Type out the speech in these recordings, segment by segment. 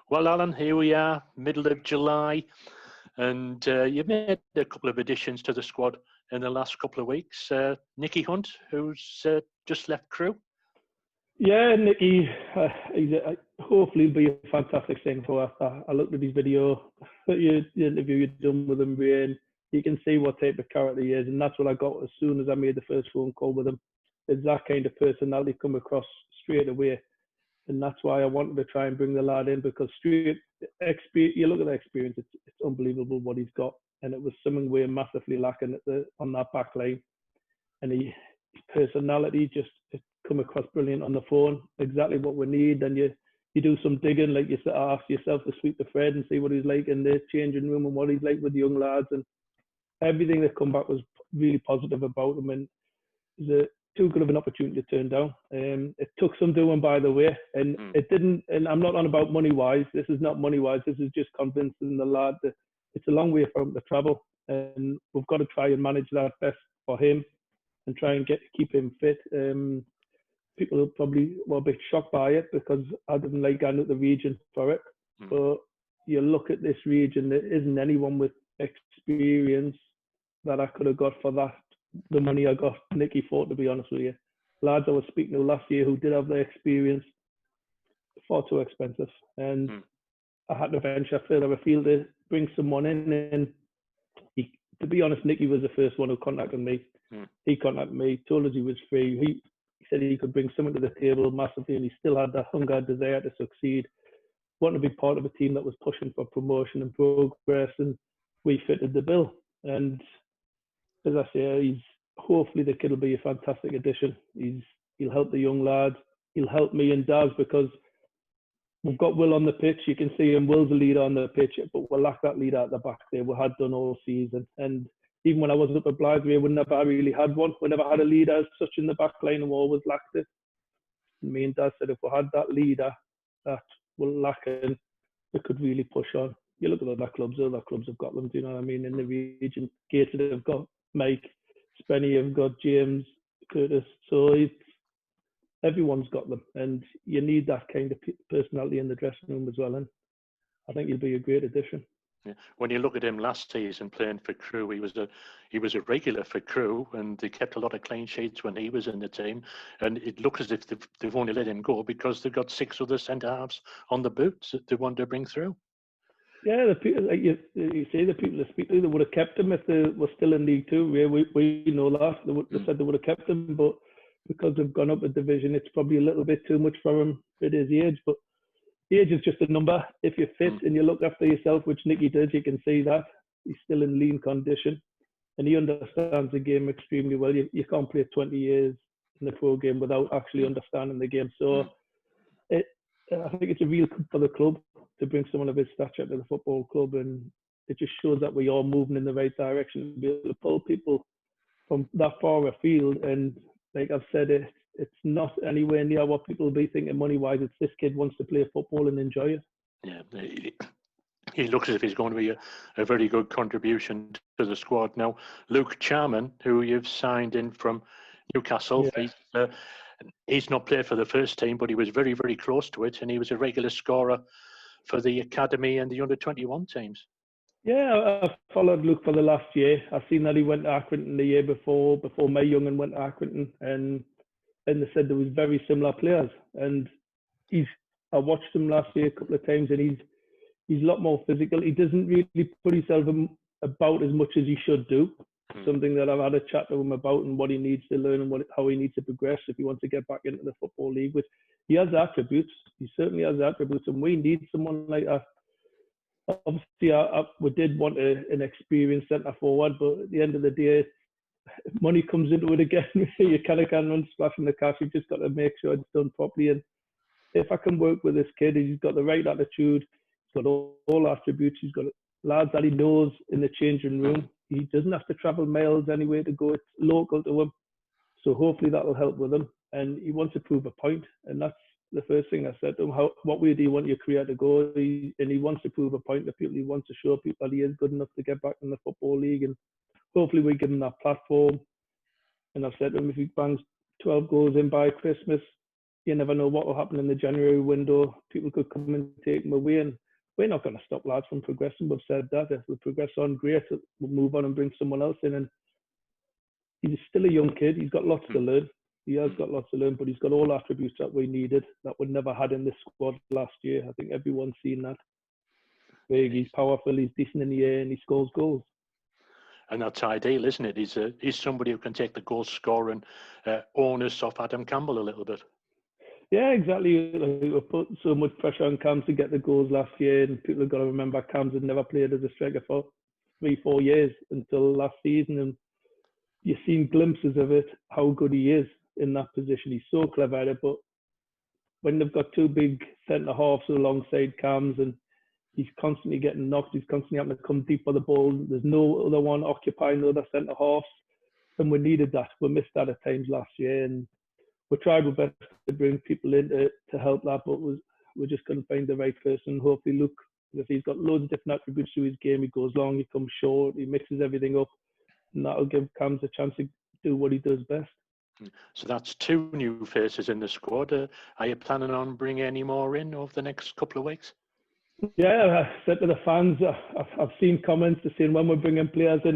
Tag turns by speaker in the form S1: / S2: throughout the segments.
S1: Well, Alan, here we are, middle of July, and you've made a couple of additions to the squad in the last couple of weeks. Nicky Hunt, who's just left Crewe.
S2: Yeah, Nicky, hopefully he'll be a fantastic thing for us. I looked at his video, the interview you'd done with him, and you can see what type of character he is, and that's what I got as soon as I made the first phone call with him. It's that kind of personality come across straight away, and that's why I wanted to try and bring the lad in, because you look at the experience, it's unbelievable what he's got, and it was something we're massively lacking on that back line, and his personality just come across brilliant on the phone, exactly what we need. And you do some digging, like you ask yourself to sweep the thread and see what he's like in the changing room and what he's like with the young lads, and everything that come back was really positive about him, and it's too good of an opportunity to turn down. It took some doing, by the way, and it didn't. And I'm not on about money wise. This is not money wise. This is just convincing the lad that it's a long way for him to travel, and we've got to try and manage that best for him and try and keep him fit. People probably were a bit shocked by it because I didn't like going to the region for it. But you look at this region, there isn't anyone with experience that I could have got for that. The money I got Nicky for, to be honest with you. Lads I was speaking to last year who did have the experience, far too expensive. And I had to venture further afield to bring someone in. And to be honest, Nicky was the first one who contacted me. He contacted me, told us he was free. He said he could bring something to the table massively, and he still had that hunger, desire to succeed, wanted to be part of a team that was pushing for promotion and progress, and we fitted the bill. And as I say, hopefully the kid will be a fantastic addition. He'll help the young lads, he'll help me and Daz, because we've got Will on the pitch. You can see him, Will's the leader on the pitch, but we'll lack that leader at the back there. We had done all season, and even when I was up at Blythe, we never really had one. We never had a leader as such in the back line, and we always lacked it. Me and Dad said if we had that leader that we're lacking, we could really push on. You look at other clubs have got them, do you know what I mean? In the region, Gated have got Mike, Spenny have got James, Curtis. So everyone's got them, and you need that kind of personality in the dressing room as well. And I think he'll be a great addition.
S1: Yeah. When you look at him last season playing for Crewe, he was a regular for Crewe, and they kept a lot of clean sheets when he was in the team. And it looks as if they've only let him go because they've got 6 other centre halves on the boots that they want to bring through.
S2: Yeah, the people, like you say, the people that speak to, they would have kept him if they were still in League Two. Yeah, we know that. They said they would have kept him, but because they've gone up a division, it's probably a little bit too much for him at his age. But age is just a number. If you're fit and you look after yourself, which Nicky does, you can see that. He's still in lean condition and he understands the game extremely well. You can't play 20 years in the pro game without actually understanding the game. So I think it's a real coup for the club to bring someone of his stature to the football club, and it just shows that we are moving in the right direction to be able to pull people from that far afield. And like I've said, it's not anywhere near what people will be thinking money-wise. It's this kid wants to play football and enjoy it.
S1: Yeah, he looks as if he's going to be a very good contribution to the squad. Now, Luke Charman, who you've signed in from Newcastle, he's not played for the first team, but he was very, very close to it, and he was a regular scorer for the academy and the under-21 teams.
S2: Yeah, I've followed Luke for the last year. I've seen that he went to Accrington the year before May Young'un went to Accrington, and they said there was very similar players. And I watched him last year a couple of times, and he's a lot more physical. He doesn't really put himself about as much as he should do. Something that I've had a chat to him about, and what he needs to learn and how he needs to progress if he wants to get back into the Football League. Which he has attributes. He certainly has attributes, and we need someone like that. Obviously, we did want an experienced centre forward, but at the end of the day, money comes into it again. You can't run splashing the cash. You've just got to make sure it's done properly. And if I can work with this kid, he's got the right attitude. He's got all attributes. He's got lads that he knows in the changing room. He doesn't have to travel miles anyway to go. It's local to him. So hopefully that will help with him. And he wants to prove a point. And that's the first thing I said to him. What way do you want your career to go? And he wants to prove a point to people. He wants to show people that he is good enough to get back in the Football League. And hopefully we give him that platform. And I've said to him, if he bangs 12 goals in by Christmas, you never know what will happen in the January window. People could come and take them away, and we're not going to stop lads from progressing. We've said that if we progress on, great. We'll move on and bring someone else in. And he's still a young kid. He's got lots to learn. He has got lots to learn, but he's got all attributes that we needed that we never had in this squad last year. I think everyone's seen that. Big, he's powerful, he's decent in the air, and he scores goals.
S1: And that's ideal, isn't it? He's somebody who can take the goal scoring onus off Adam Campbell a little bit.
S2: Yeah, exactly. We put so much pressure on Cams to get the goals last year, and people have got to remember Cams had never played as a striker for 3-4 years until last season, and you've seen glimpses of it, how good he is in that position. He's so clever at it, but when they've got two big centre halves alongside Cams and he's constantly getting knocked, he's constantly having to come deep for the ball, there's no other one occupying the other centre halves, and we needed that. We missed that at times last year, and we tried our best to bring people in to help that, but we just couldn't find the right person. Hopefully Luke, if he's got loads of different attributes to his game, he goes long, he comes short, he mixes everything up, and that'll give Cams a chance to do what he does best.
S1: So that's 2 new faces in the squad. Are you planning on bringing any more in over the next couple of weeks?
S2: Yeah, I said to the fans, I've seen comments to saying when we're bringing players in,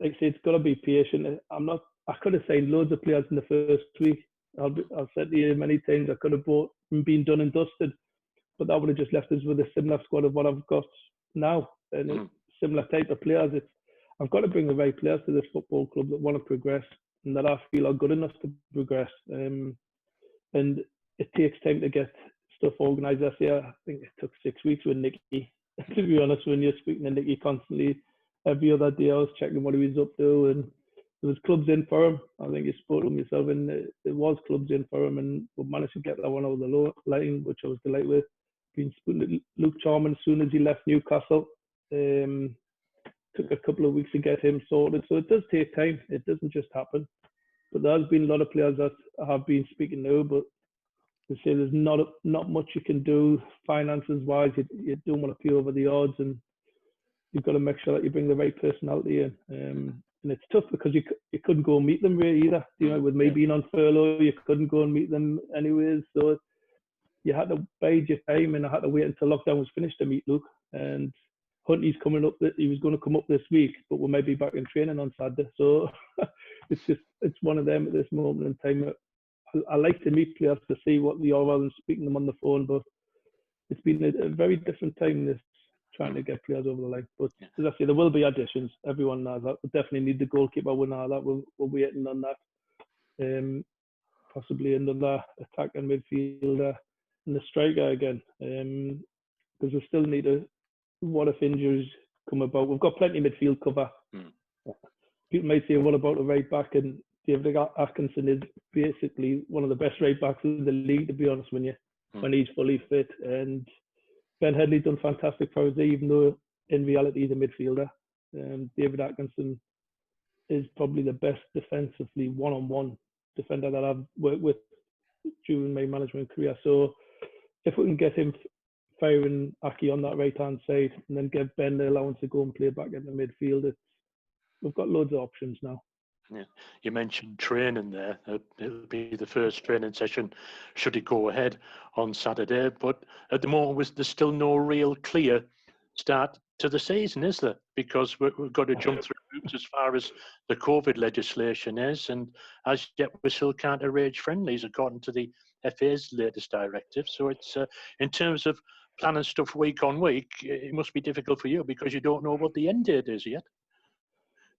S2: like I say, it's got to be patient. I could have signed loads of players in the first week. I've said to you many times I could have bought and been done and dusted, but that would have just left us with a similar squad of what I've got now, and a similar type of players. I've got to bring the right players to this football club that want to progress and that I feel are good enough to progress. And it takes time to get stuff organised. I think it took 6 weeks with Nicky. To be honest, when you're speaking to Nicky constantly, every other day I was checking what he was up to, and there was clubs in for him. I think you spoke to him yourself, and there was clubs in for him, and we managed to get that one over the line, which I was delighted with. Been speaking to Luke Charman as soon as he left Newcastle. Took a couple of weeks to get him sorted, so it does take time. It doesn't just happen. But there's been a lot of players that I have been speaking to, but they say there's not much you can do finances wise. You don't want to pay over the odds, and you've got to make sure that you bring the right personality in. And it's tough because you couldn't go and meet them really either. You know, with me being on furlough, you couldn't go and meet them anyways. So you had to bide your time, and I had to wait until lockdown was finished to meet Luke. And Huntley's coming up. He was going to come up this week, but we may be back in training on Saturday. So it's one of them at this moment in time. I like to meet players to see what they are rather than speaking to them on the phone, but it's been a very different time this trying to get players over the line. But as I say, there will be additions. Everyone knows that. We definitely need the goalkeeper. We know that. We're waiting on that. Possibly another attacking midfielder and the striker again. Because we still need what if injuries come about? We've got plenty of midfield cover. People might say, what about the right back? And David Atkinson is basically one of the best right backs in the league, to be honest with you, when he's fully fit. And Ben Headley's done fantastic for us, even though in reality he's a midfielder. David Atkinson is probably the best defensively one-on-one defender that I've worked with during my management career. So if we can get him firing Aki on that right-hand side and then give Ben the allowance to go and play back in the midfield, we've got loads of options now.
S1: Yeah, you mentioned training there. It'll be the first training session, should it go ahead, on Saturday. But at the moment, there's still no real clear start to the season, is there? Because we've got to jump through hoops as far as the COVID legislation is, and as yet we still can't arrange friendlies according to the FA's latest directive. So it's in terms of planning stuff week on week, it must be difficult for you because you don't know what the end date is yet.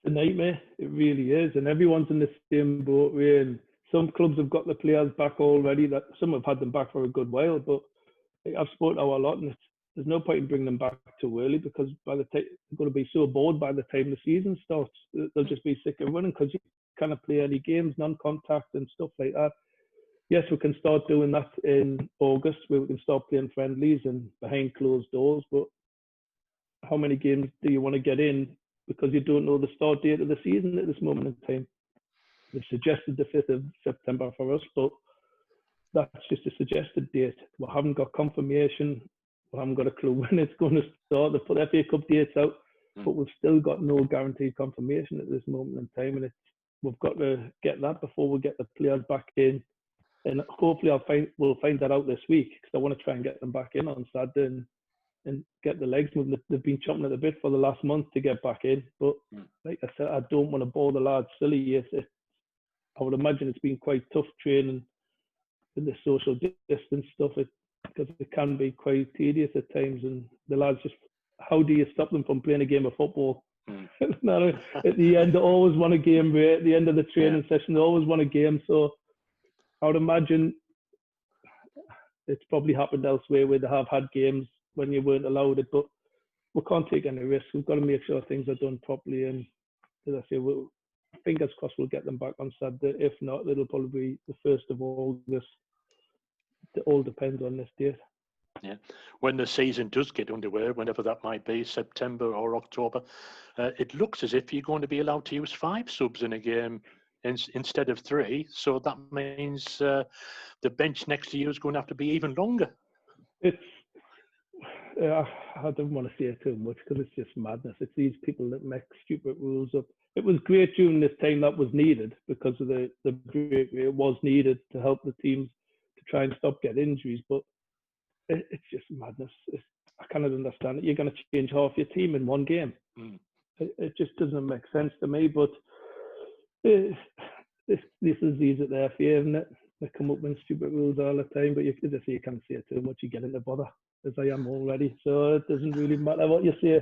S2: A nightmare, it really is, and everyone's in the same boat. And some clubs have got the players back already. That some have had them back for a good while, but I've spoken to a lot, and there's no point in bringing them back too early because by the time they're going to be so bored by the time the season starts, they'll just be sick of running because you can't play any games, non-contact and stuff like that. Yes, we can start doing that in August, where we can start playing friendlies and behind closed doors. But how many games do you want to get in? Because you don't know the start date of the season at this moment in time. They've suggested the 5th of September for us, but that's just a suggested date. We haven't got confirmation. We haven't got a clue when it's going to start. They put FA Cup dates out, but we've still got no guaranteed confirmation at this moment in time. And we've got to get that before we get the players back in and hopefully we'll find that out this week, because I want to try and get them back in on Saturday and get the legs moving. They've been chomping at the bit for the last month to get back in, but like I said, I don't want to bore the lads silly. I would imagine it's been quite tough training with the social distance stuff, because it can be quite tedious at times, and the lads just, how do you stop them from playing a game of football? No, at the end, they always want a game, right? At the end of the training session, they always want a game. So I would imagine it's probably happened elsewhere where they have had games when you weren't allowed it, but we can't take any risks. We've got to make sure things are done properly. And as I say, fingers crossed we'll get them back on Saturday. If not, it'll probably be the 1st of August. It all depends on this date.
S1: Yeah, when the season does get underway, whenever that might be, September or October, it looks as if you're going to be allowed to use 5 subs in a game instead of 3. So that means the bench next to you is going to have to be even longer.
S2: It's I don't want to say it too much, because it's just madness. It's these people that make stupid rules up. It was great during this time that was needed, because of the break. It was needed to help the teams to try and stop getting injuries, but it's just madness. I cannot understand it. You're going to change half your team in one game. It just doesn't make sense to me. But this is these at their fear, isn't it? They come up with stupid rules all the time, but you can't say it too much. You get into bother, as I am already. So it doesn't really matter what you say.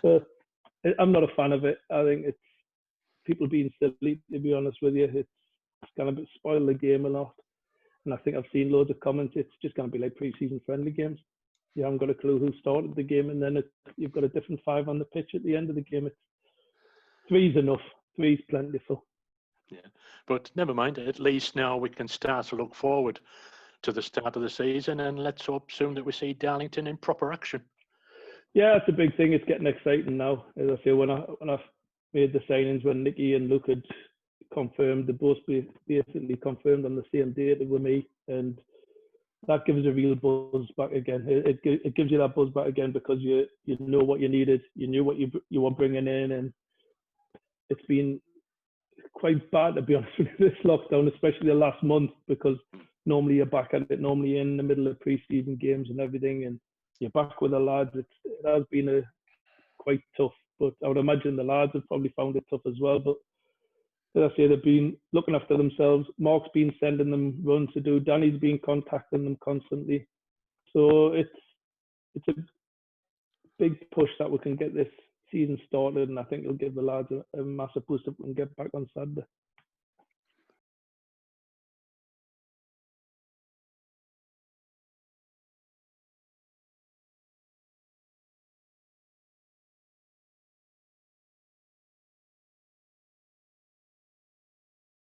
S2: But I'm not a fan of it. I think it's people being silly, to be honest with you. It's going to spoil the game a lot. And I think I've seen loads of comments. It's just going to be like pre-season friendly games. You haven't got a clue who started the game, and then you've got a different 5 on the pitch at the end of the game. 3's enough. 3's plentiful.
S1: Yeah, but never mind. At least now we can start to look forward to the start of the season, and let's hope soon that we see Darlington in proper action.
S2: Yeah, it's a big thing. It's getting exciting now. As I say, when I made the signings, when Nicky and Luke had confirmed, they both basically confirmed on the same date with me, and that gives a real buzz back again. It gives you that buzz back again, because you know what you needed, you knew what you were bringing in, and it's been quite bad, to be honest with you, this lockdown, especially the last month, because normally you're back at it, normally in the middle of pre-season games and everything, and you're back with the lads. It has been quite tough, but I would imagine the lads have probably found it tough as well. But as I say, they've been looking after themselves. Mark's been sending them runs to do. Danny's been contacting them constantly. So it's a big push that we can get this season started, and I think it'll give the lads a massive boost if we can get back on Saturday.